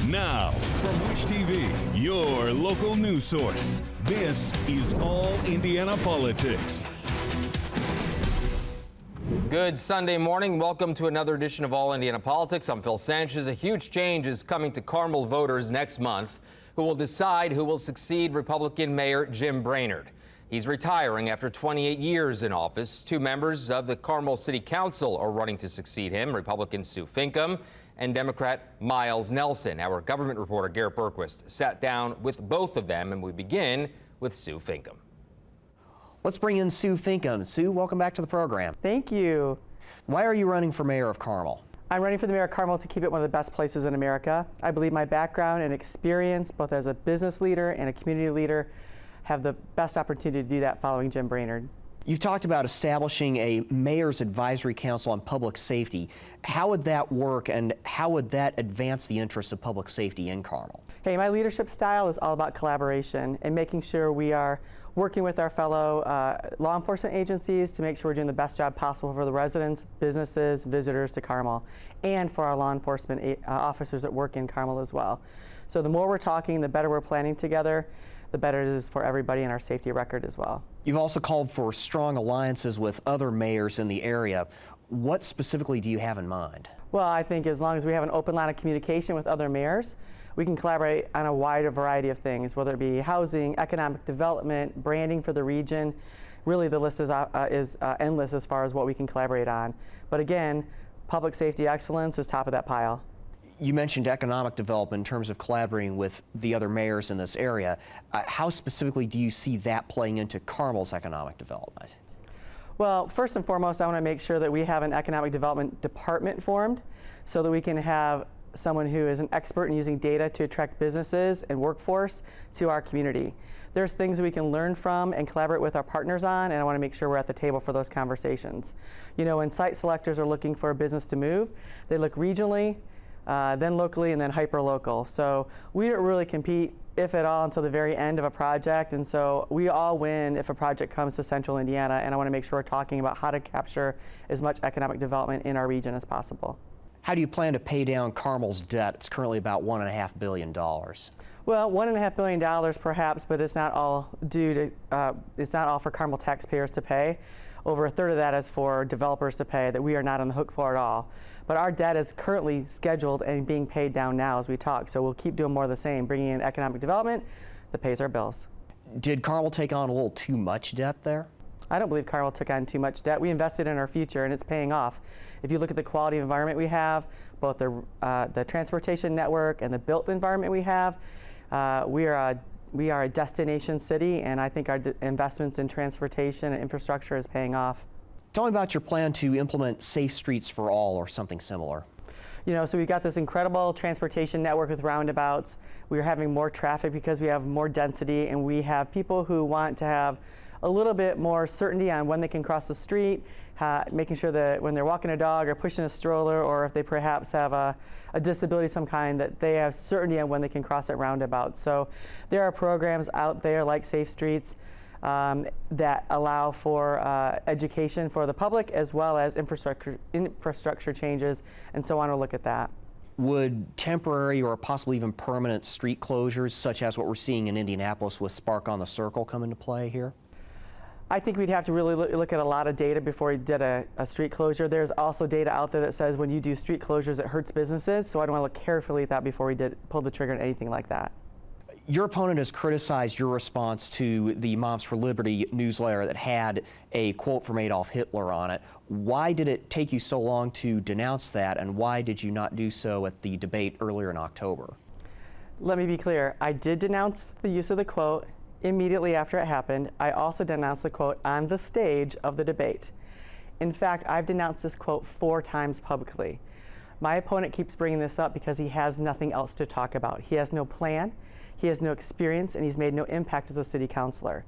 Now, from Wish TV, your local news source, this is All Indiana Politics. Good Sunday morning. Welcome to another edition of All Indiana Politics. I'm Phil Sanchez. A huge change is coming to Carmel voters next month, who will decide who will succeed Republican Mayor Jim Brainerd. He's retiring after 28 years in office. Two members of the Carmel City Council are running to succeed him, Republican Sue Finkam and Democrat Miles Nelson. Our government reporter Garrett Berquist sat down with both of them, and we begin with Sue Finkam. Let's bring in Sue Finkam. Sue, welcome back to the program. Thank you. Why are you running for mayor of Carmel? I'm running for the mayor of Carmel to keep it one of the best places in America. I believe my background and experience, both as a business leader and a community leader, have the best opportunity to do that following Jim Brainerd. You've talked about establishing a mayor's advisory council on public safety. How would that work, and how would that advance the interests of public safety in Carmel? Hey, my leadership style is all about collaboration and making sure we are working with our fellow law enforcement agencies to make sure we're doing the best job possible for the residents, businesses, visitors to Carmel, and for our law enforcement officers that work in Carmel as well. So the more we're talking, the better we're planning together, the better it is for everybody in our safety record as well. You've also called for strong alliances with other mayors in the area. What specifically do you have in mind? Well, I think as long as we have an open line of communication with other mayors, we can collaborate on a wider variety of things, whether it be housing, economic development, branding for the region. Really, the list is endless as far as what we can collaborate on. But again, public safety excellence is top of that pile. You mentioned economic development in terms of collaborating with the other mayors in this area. How specifically do you see that playing into Carmel's economic development? Well, first and foremost, I want to make sure that we have an economic development department formed so that we can have someone who is an expert in using data to attract businesses and workforce to our community. There's things that we can learn from and collaborate with our partners on, and I want to make sure we're at the table for those conversations. You know, when site selectors are looking for a business to move, they look regionally, then locally, and then hyper-local. So we don't really compete, if at all, until the very end of a project, and so we all win if a project comes to Central Indiana, and I want to make sure we're talking about how to capture as much economic development in our region as possible. How do you plan to pay down Carmel's debt? It's currently about $1.5 billion. Well, $1.5 billion perhaps, but it's not all due to, it's not all for Carmel taxpayers to pay. Over a third of that is for developers to pay that we are not on the hook for at all. But our debt is currently scheduled and being paid down now as we talk. So we'll keep doing more of the same, bringing in economic development that pays our bills. Did Carmel take on a little too much debt there? I don't believe Carmel took on too much debt. We invested in our future, and it's paying off. If you look at the quality of environment we have, both the transportation network and the built environment we have, we are a destination city, and I think our investments in transportation and infrastructure is paying off. Tell me about your plan to implement Safe Streets for All or something similar. You know, so we've got this incredible transportation network with roundabouts. We're having more traffic because we have more density, and we have people who want to have a little bit more certainty on when they can cross the street, making sure that when they're walking a dog or pushing a stroller, or if they perhaps have a disability of some kind, that they have certainty on when they can cross that roundabout. So there are programs out there like Safe Streets that allow for education for the public, as well as infrastructure changes, and so I want to look at that. Would temporary or possibly even permanent street closures, such as what we're seeing in Indianapolis with Spark on the Circle, come into play here? I think we'd have to really look at a lot of data before we did a street closure. There's also data out there that says when you do street closures, it hurts businesses, so I'd want to look carefully at that before we pull the trigger on anything like that. Your opponent has criticized your response to the Moms for Liberty newsletter that had a quote from Adolf Hitler on it. Why did it take you so long to denounce that, and why did you not do so at the debate earlier in October? Let me be clear. I did denounce the use of the quote immediately after it happened. I also denounced the quote on the stage of the debate. In fact, I've denounced this quote 4 times publicly. My opponent keeps bringing this up because he has nothing else to talk about. He has no plan, he has no experience, and he's made no impact as a city councilor.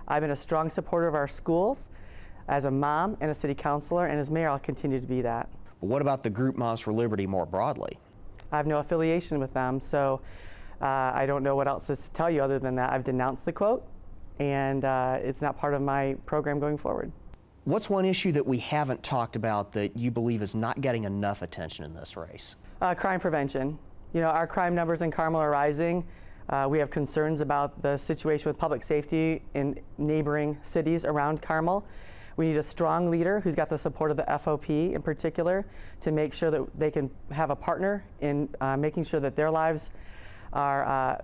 I've been a strong supporter of our schools as a mom and a city councilor, and as mayor, I'll continue to be that. But what about the group Moms for Liberty more broadly? I have no affiliation with them, so I don't know what else is to tell you other than that I've denounced the quote, and it's not part of my program going forward. What's one issue that we haven't talked about that you believe is not getting enough attention in this race? Crime prevention. Our crime numbers in Carmel are rising. We have concerns about the situation with public safety in neighboring cities around Carmel. We need a strong leader who's got the support of the FOP in particular to make sure that they can have a partner in making sure that their lives are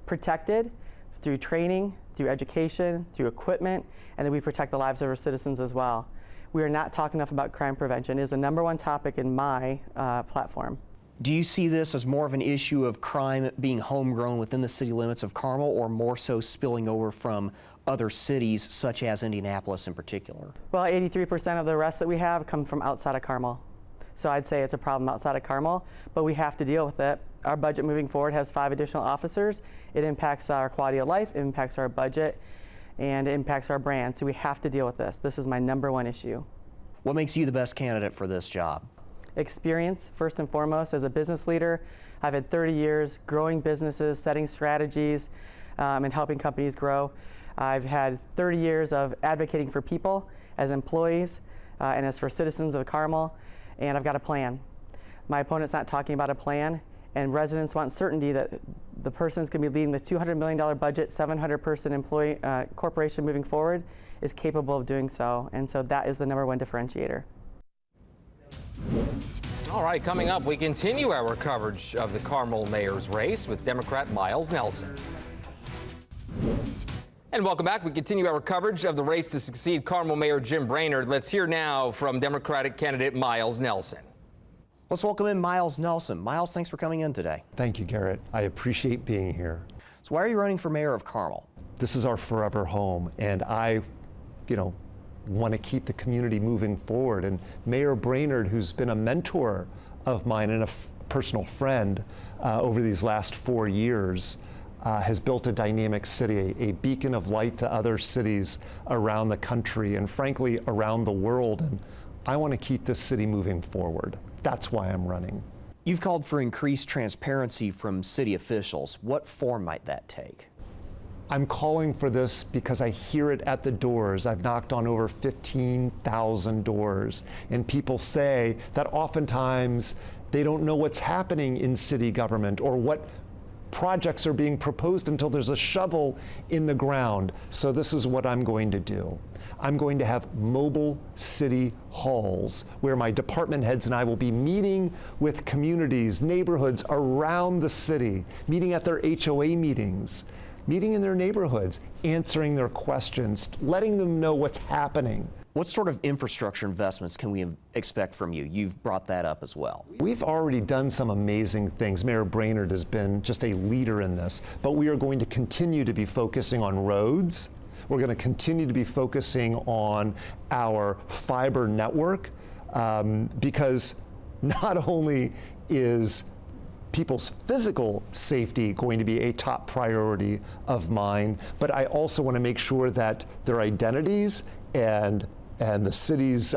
protected through training, through education, through equipment, and that we protect the lives of our citizens as well. We are not talking enough about crime prevention. It is the #1 topic in my platform. Do you see this as more of an issue of crime being homegrown within the city limits of Carmel, or more so spilling over from other cities, such as Indianapolis in particular? Well, 83% of the arrests that we have come from outside of Carmel. So I'd say it's a problem outside of Carmel, but we have to deal with it. Our budget moving forward has 5 additional officers. It impacts our quality of life, it impacts our budget, and it impacts our brand. So we have to deal with this. This is my #1 issue. What makes you the best candidate for this job? Experience, first and foremost, as a business leader. I've had 30 years growing businesses, setting strategies, and helping companies grow. I've had 30 years of advocating for people as employees and as for citizens of Carmel, and I've got a plan. My opponent's not talking about a plan, and residents want certainty that the person's going to be leading the $200 million budget, 700-person employee corporation moving forward is capable of doing so, and so that is the #1 differentiator. All right, coming up, we continue our coverage of the Carmel mayor's race with Democrat Miles Nelson. And welcome back. We continue our coverage of the race to succeed Carmel Mayor Jim Brainard. Let's hear now from Democratic candidate Miles Nelson. Let's welcome in Miles Nelson. Miles, thanks for coming in today. Thank you, Garrett. I appreciate being here. So why are you running for mayor of Carmel? This is our forever home, and I, want to keep the community moving forward. And Mayor Brainard, who's been a mentor of mine and a personal friend over these last 4 years, has built a dynamic city, a beacon of light to other cities around the country and frankly around the world. And I want to keep this city moving forward. That's why I'm running. You've called for increased transparency from city officials. What form might that take? I'm calling for this because I hear it at the doors. I've knocked on over 15,000 doors, and people say that oftentimes they don't know what's happening in city government or what projects are being proposed until there's a shovel in the ground. So this is what I'm going to do. I'm going to have mobile city halls where my department heads and I will be meeting with communities, neighborhoods around the city, meeting at their HOA meetings, meeting in their neighborhoods, answering their questions, letting them know what's happening. What sort of infrastructure investments can we expect from you? You've brought that up as well. We've already done some amazing things. Mayor Brainard has been just a leader in this, but we are going to continue to be focusing on roads. We're going to continue to be focusing on our fiber network because not only is people's physical safety going to be a top priority of mine, but I also want to make sure that their identities and the city's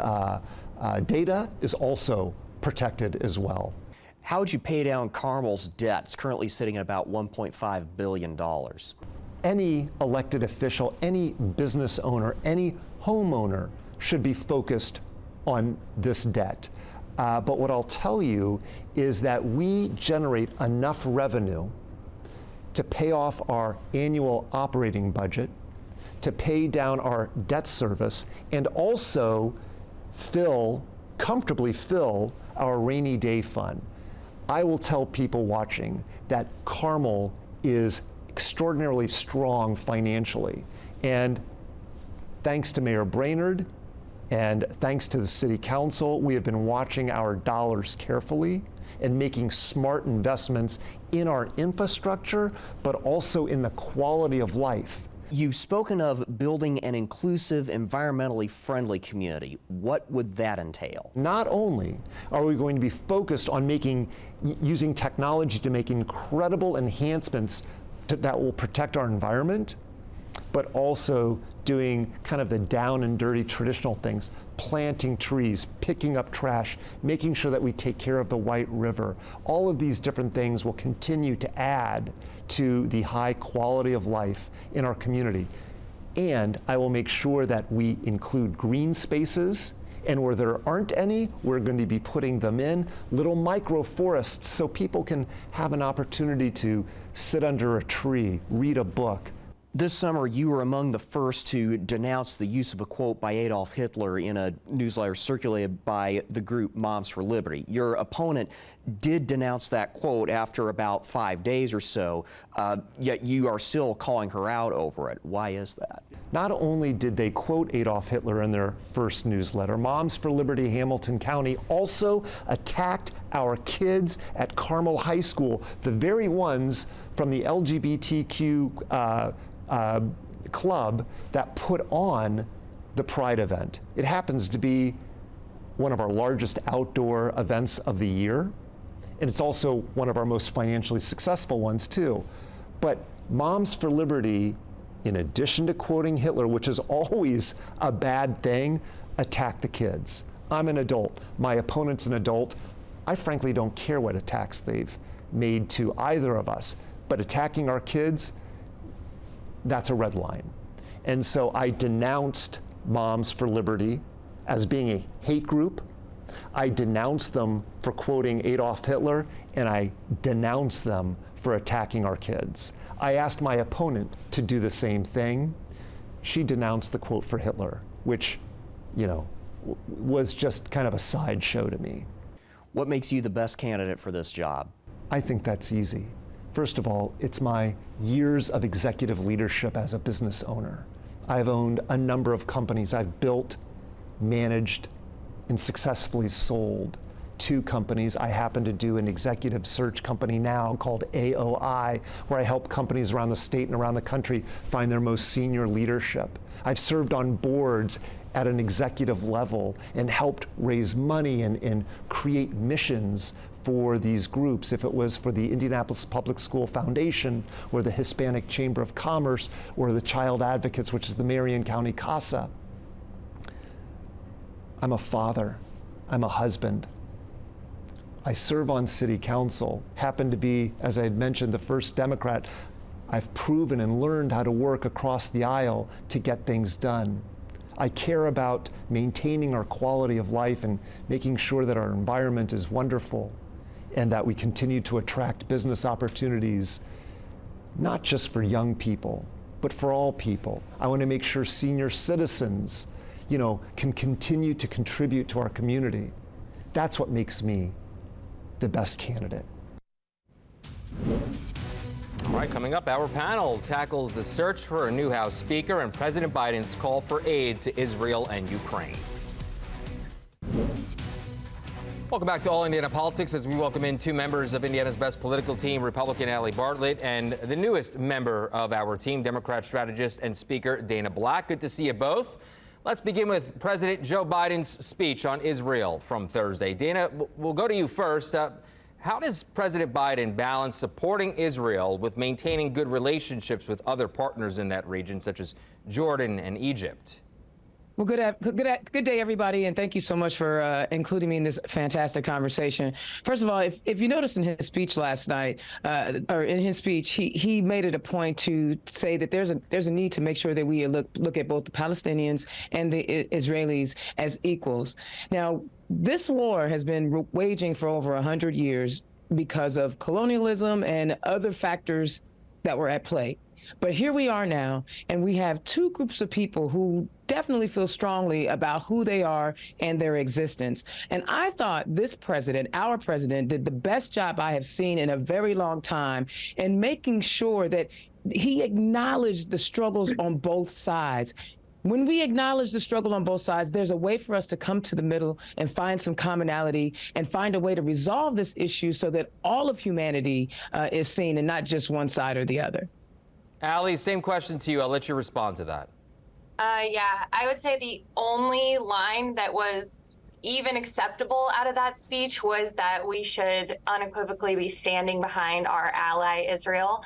data is also protected as well. How would you pay down Carmel's debt? It's currently sitting at about $1.5 billion. Any elected official, any business owner, any homeowner should be focused on this debt. But what I'll tell you is that we generate enough revenue to pay off our annual operating budget, to pay down our debt service, and also comfortably fill our rainy day fund. I will tell people watching that Carmel is extraordinarily strong financially. And thanks to Mayor Brainard, and thanks to the City Council, we have been watching our dollars carefully and making smart investments in our infrastructure, but also in the quality of life. You've spoken of building an inclusive, environmentally friendly community. What would that entail? Not only are we going to be focused on using technology to make incredible enhancements that will protect our environment, but also doing kind of the down and dirty traditional things, planting trees, picking up trash, making sure that we take care of the White River. All of these different things will continue to add to the high quality of life in our community. And I will make sure that we include green spaces And where there aren't any, we're going to be putting them in little micro forests so people can have an opportunity to sit under a tree, read a book. This summer, you were among the first to denounce the use of a quote by Adolf Hitler in a newsletter circulated by the group Moms for Liberty. Your opponent did denounce that quote after about 5 days or so, yet you are still calling her out over it. Why is that? Not only did they quote Adolf Hitler in their first newsletter, Moms for Liberty Hamilton County also attacked our kids at Carmel High School, the very ones from the LGBTQ club that put on the Pride event. It happens to be one of our largest outdoor events of the year, and it's also one of our most financially successful ones too. But Moms for Liberty, in addition to quoting Hitler, which is always a bad thing, attack the kids. I'm an adult. My opponent's an adult. I frankly don't care what attacks they've made to either of us, but attacking our kids, that's a red line. And so I denounced Moms for Liberty as being a hate group. I denounced them for quoting Adolf Hitler, and I denounced them for attacking our kids. I asked my opponent to do the same thing. She denounced the quote for Hitler, which, you know, was just kind of a sideshow to me. What makes you the best candidate for this job? I think that's easy. First of all, it's my years of executive leadership as a business owner. I've owned a number of companies. I've built, managed, and successfully sold 2 companies. I happen to do an executive search company now called AOI, where I help companies around the state and around the country find their most senior leadership. I've served on boards at an executive level and helped raise money and create missions for these groups. If it was for the Indianapolis Public School Foundation or the Hispanic Chamber of Commerce or the Child Advocates, which is the Marion County CASA. I'm a father. I'm a husband. I serve on city council, happen to be, as I had mentioned, the first Democrat. I've proven and learned how to work across the aisle to get things done. I care about maintaining our quality of life and making sure that our environment is wonderful and that we continue to attract business opportunities, not just for young people, but for all people. I want to make sure senior citizens, you know, can continue to contribute to our community. That's what makes me the best candidate. All right, coming up, our panel tackles the search for a new House Speaker and President Biden's call for aid to Israel and Ukraine. Welcome back to All Indiana Politics as we welcome in 2 members of Indiana's best political team, Republican Ali Bartlett, and the newest member of our team, Democrat strategist and Speaker Dana Black. Good to see you both. Let's begin with President Joe Biden's speech on Israel from Thursday. Dana, we'll go to you first. How does President Biden balance supporting Israel with maintaining good relationships with other partners in that region, such as Jordan and Egypt? Well, good day, everybody, and thank you so much for including me in this fantastic conversation. First of all, if you noticed in his speech last night, or in his speech, he made it a point to say that there's a need to make sure that we look at both the Palestinians and the Israelis as equals. Now, this war has been waging for over 100 years because of colonialism and other factors that were at play. But here we are now, and we have 2 groups of people who definitely feel strongly about who they are and their existence. And I thought this president, our president, did the best job I have seen in a very long time in making sure that he acknowledged the struggles on both sides. When we acknowledge the struggle on both sides, there's a way for us to come to the middle and find some commonality and find a way to resolve this issue so that all of humanity is seen and not just one side or the other. Ali, same question to you. I'll let you respond to that. Yeah, I would say the only line that was even acceptable out of that speech was that we should unequivocally be standing behind our ally Israel.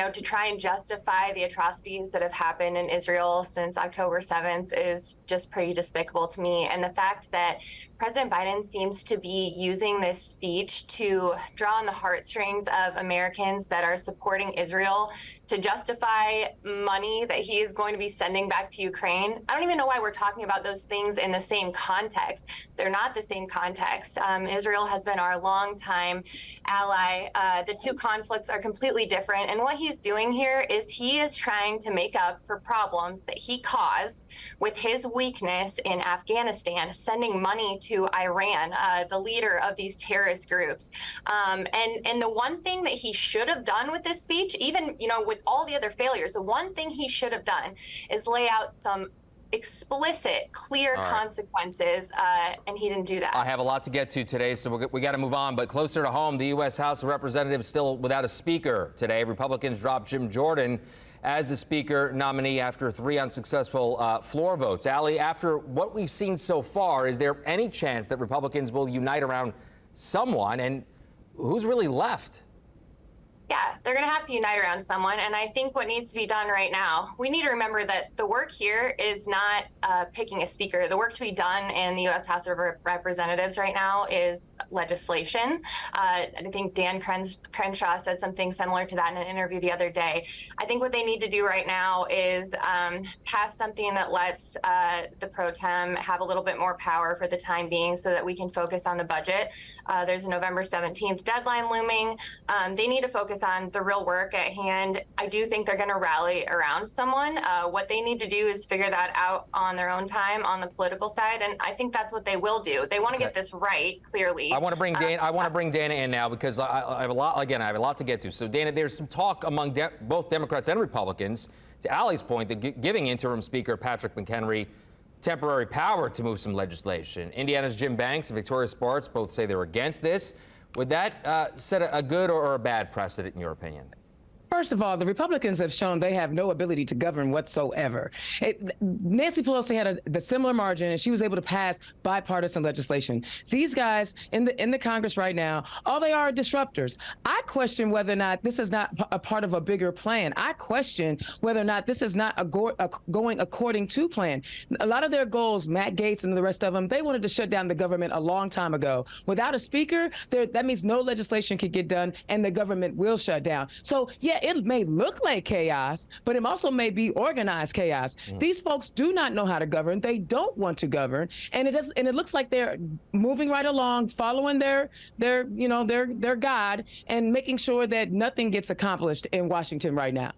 To try and justify the atrocities that have happened in Israel since October 7th is just pretty despicable to me. And the fact that President Biden seems to be using this speech to draw on the heartstrings of Americans that are supporting Israel to justify money that he is going to be sending back to Ukraine. I don't even know why we're talking about those things in the same context. They're not the same context. Israel has been our longtime ally. The two conflicts are completely different. And what he's doing here is he is trying to make up for problems that he caused with his weakness in Afghanistan, sending money to Iran, the leader of these terrorist groups. And the one thing that he should have done with this speech, even, with all the other failures, the one thing he should have done is lay out some explicit, clear consequences, and he didn't do that. I have a lot to get to today, so we got to move on. But closer to home, the U.S. House of Representatives still without a speaker today. Republicans dropped Jim Jordan as the speaker nominee after 3 unsuccessful floor votes. Ali, after what we've seen so far, is there any chance that Republicans will unite around someone, and who's really left? Yeah, they're going to have to unite around someone. And I think what needs to be done right now, we need to remember that the work here is not picking a speaker. The work to be done in the U.S. House of Representatives right now is legislation. I think Dan Crenshaw said something similar to that in an interview the other day. I think what they need to do right now is pass something that lets the pro tem have a little bit more power for the time being so that we can focus on the budget. There's a November 17th deadline looming. They need to focus on the real work at hand. I do think they're going to rally around someone. What they need to do is figure that out on their own time on the political side, and I think that's what they will do. They want to get this right, clearly. I want to bring Dana. I want to bring Dana in now because I have a lot. Again, I have a lot to get to. So, Dana, there's some talk among both Democrats and Republicans, to Ali's point, that giving interim Speaker Patrick McHenry temporary power to move some legislation. Indiana's Jim Banks and Victoria Spartz both say they're against this. Would that set a good or a bad precedent, in your opinion? First of all, the Republicans have shown they have no ability to govern whatsoever. Nancy Pelosi had the similar margin, and she was able to pass bipartisan legislation. These guys in the Congress right now, all they are disruptors. I question whether or not this is not a part of a bigger plan. I question whether or not this is not going according to plan. A lot of their goals, Matt Gaetz and the rest of them, they wanted to shut down the government a long time ago. Without a speaker, that means no legislation can get done, and the government will shut down. So, yeah, it may look like chaos, but it also may be organized chaos. These folks do not know how to govern. They don't want to govern, and it looks like they're moving right along, following their God, and making sure that nothing gets accomplished in Washington right now.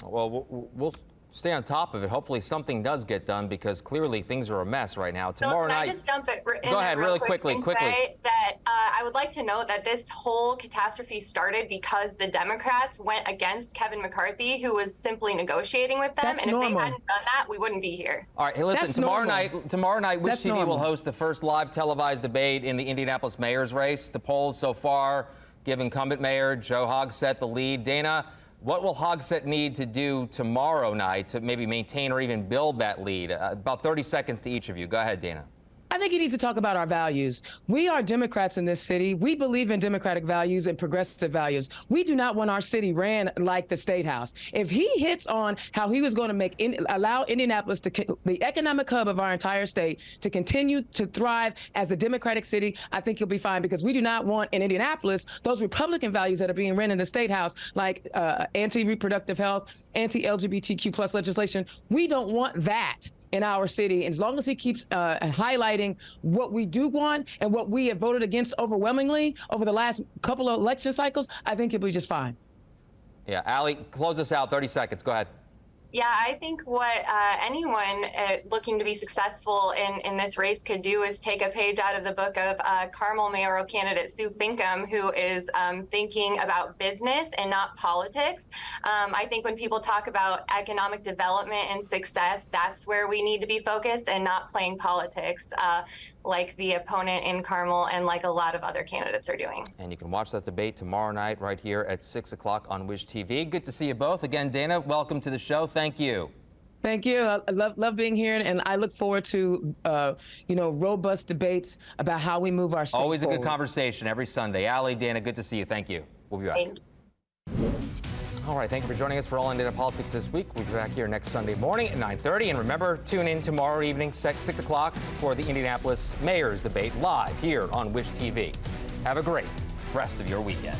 Well, we'll stay on top of it. Hopefully something does get done, because clearly things are a mess right now. Tomorrow night. Can I just jump in? Go ahead, really quickly. Say that I would like to note that this whole catastrophe started because the Democrats went against Kevin McCarthy, who was simply negotiating with them. That's and normal. if they hadn't done that, we wouldn't be here. All right, hey, listen, That's tomorrow normal. night, Wish That's TV will normal. host the first live televised debate in the Indianapolis mayor's race. The polls so far give incumbent Mayor Joe Hogsett the lead. Dana, what will Hogsett need to do tomorrow night to maybe maintain or even build that lead? About 30 seconds to each of you. Go ahead, Dana. I think he needs to talk about our values. We are Democrats in this city. We believe in democratic values and progressive values. We do not want our city ran like the State House. If he hits on how he was going to allow Indianapolis, the economic hub of our entire state, to continue to thrive as a democratic city, I think he'll be fine, because we do not want in Indianapolis those Republican values that are being ran in the State House, like anti-reproductive health, anti-LGBTQ plus legislation. We don't want that in our city. And as long as he keeps highlighting what we do want and what we have voted against overwhelmingly over the last couple of election cycles, I think he'll be just fine. Yeah, Ali, close us out. 30 seconds. Go ahead. Yeah, I think what anyone looking to be successful in this race could do is take a page out of the book of Carmel mayoral candidate Sue Finkham, who is thinking about business and not politics. I think when people talk about economic development and success, that's where we need to be focused and not playing politics like the opponent in Carmel and like a lot of other candidates are doing. And you can watch that debate tomorrow night right here at 6 o'clock on Wish TV. Good to see you both. Again, Dana, welcome to the show. Thank you. Thank you. I love being here, and I look forward to robust debates about how we move our state Always forward. a good conversation every Sunday. Allie, Dana, good to see you. Thank you. We'll be back. Thank you. All right, thank you for joining us for All Indiana Politics this week. We'll be back here next Sunday morning at 9:30. And remember, tune in tomorrow evening, 6 o'clock, for the Indianapolis Mayor's Debate live here on Wish TV. Have a great rest of your weekend.